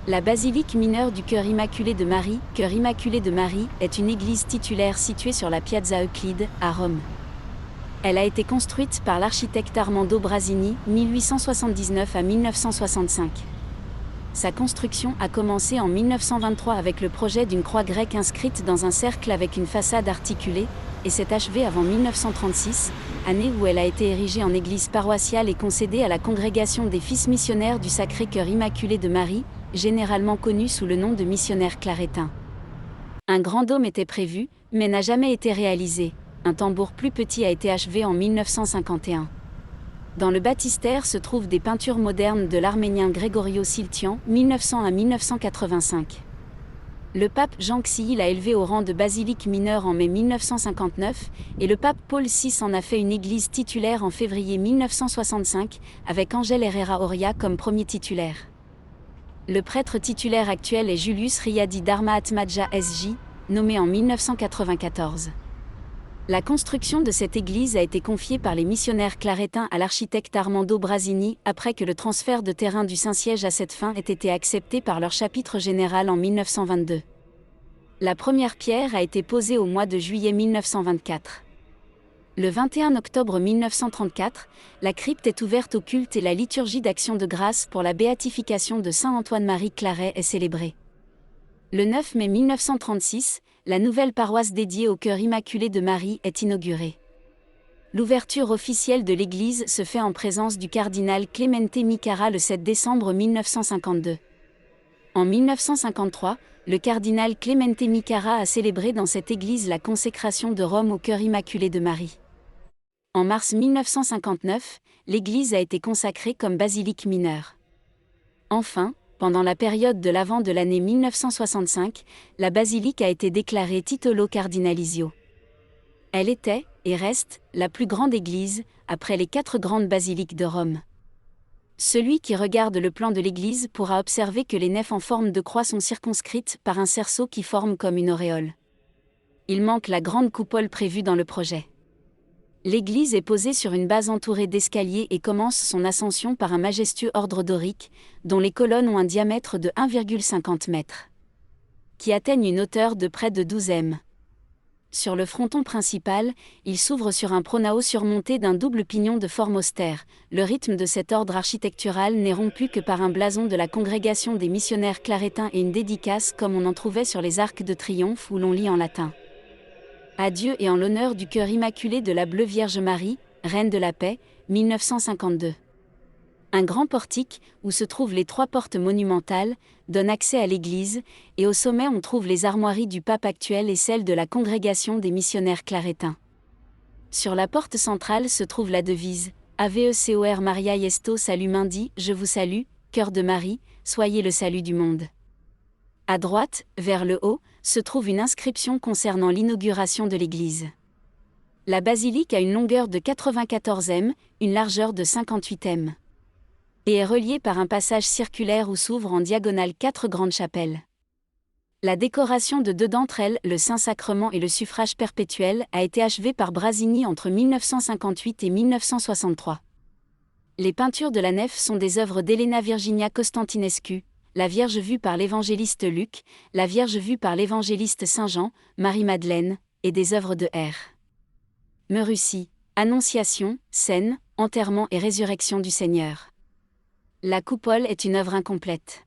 La basilique mineure du Cœur Immaculé de Marie, Cœur Immaculé de Marie, est une église titulaire située sur la Piazza Euclide, à Rome. Elle a été construite par l'architecte Armando Brasini, 1879 à 1965. Sa construction a commencé en 1923 avec le projet d'une croix grecque inscrite dans un cercle avec une façade articulée, et s'est achevée avant 1936, année où elle a été érigée en église paroissiale et concédée à la congrégation des Fils missionnaires du Sacré-Cœur Immaculé de Marie, généralement connue sous le nom de missionnaires clarétins. Un grand dôme était prévu, mais n'a jamais été réalisé. Un tambour plus petit a été achevé en 1951. Dans le baptistère se trouvent des peintures modernes de l'Arménien Gregorio Siltian, 1900 à 1985. Le pape Jean Xi l'a élevé au rang de basilique mineure en mai 1959, et le pape Paul VI en a fait une église titulaire en février 1965, avec Ángel Herrera Oria comme premier titulaire. Le prêtre titulaire actuel est Julius Riyadi Dharma Atmaja SJ, nommé en 1994. La construction de cette église a été confiée par les missionnaires clarétins à l'architecte Armando Brasini après que le transfert de terrain du Saint-Siège à cette fin ait été accepté par leur chapitre général en 1922. La première pierre a été posée au mois de juillet 1924. Le 21 octobre 1934, la crypte est ouverte au culte et la liturgie d'action de grâce pour la béatification de Saint Antoine-Marie Claret est célébrée. Le 9 mai 1936, la nouvelle paroisse dédiée au Cœur Immaculé de Marie est inaugurée. L'ouverture officielle de l'église se fait en présence du cardinal Clemente Micara le 7 décembre 1952. En 1953, le cardinal Clemente Micara a célébré dans cette église la consécration de Rome au Cœur Immaculé de Marie. En mars 1959, l'église a été consacrée comme basilique mineure. Enfin, pendant la période de l'Avent de l'année 1965, la basilique a été déclarée titolo cardinalisio. Elle était, et reste, la plus grande église, après les 4 grandes basiliques de Rome. Celui qui regarde le plan de l'église pourra observer que les nefs en forme de croix sont circonscrites par un cerceau qui forme comme une auréole. Il manque la grande coupole prévue dans le projet. L'église est posée sur une base entourée d'escaliers et commence son ascension par un majestueux ordre dorique, dont les colonnes ont un diamètre de 1,50 m, qui atteignent une hauteur de près de 12 m. Sur le fronton principal, il s'ouvre sur un pronao surmonté d'un double pignon de forme austère. Le rythme de cet ordre architectural n'est rompu que par un blason de la congrégation des missionnaires clarétins et une dédicace comme on en trouvait sur les arcs de triomphe où l'on lit en latin. À Dieu et en l'honneur du Cœur Immaculé de la Bleue Vierge Marie, Reine de la Paix, 1952. Un grand portique, où se trouvent les 3 portes monumentales, donne accès à l'église, et au sommet on trouve les armoiries du pape actuel et celles de la congrégation des missionnaires clarétins. Sur la porte centrale se trouve la devise « Avecor Maria Esto Salut Mundi, je vous salue, Cœur de Marie, soyez le salut du monde ». À droite, vers le haut, se trouve une inscription concernant l'inauguration de l'église. La basilique a une longueur de 94 m, une largeur de 58 m. Et est reliée par un passage circulaire où s'ouvrent en diagonale 4 grandes chapelles. La décoration de 2 d'entre elles, le Saint-Sacrement et le suffrage perpétuel, a été achevée par Brasini entre 1958 et 1963. Les peintures de la nef sont des œuvres d'Elena Virginia Constantinescu, la Vierge vue par l'évangéliste Luc, la Vierge vue par l'évangéliste Saint Jean, Marie-Madeleine, et des œuvres de R. Merussi, Annonciation, Scène, Enterrement et Résurrection du Seigneur. La coupole est une œuvre incomplète.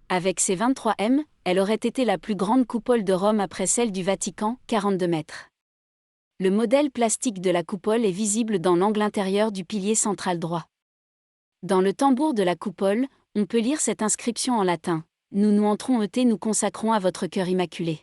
Avec ses 23 m, elle aurait été la plus grande coupole de Rome après celle du Vatican, 42 mètres. Le modèle plastique de la coupole est visible dans l'angle intérieur du pilier central droit. Dans le tambour de la coupole, on peut lire cette inscription en latin : « Nous nous entrons nous consacrons à votre cœur immaculé ».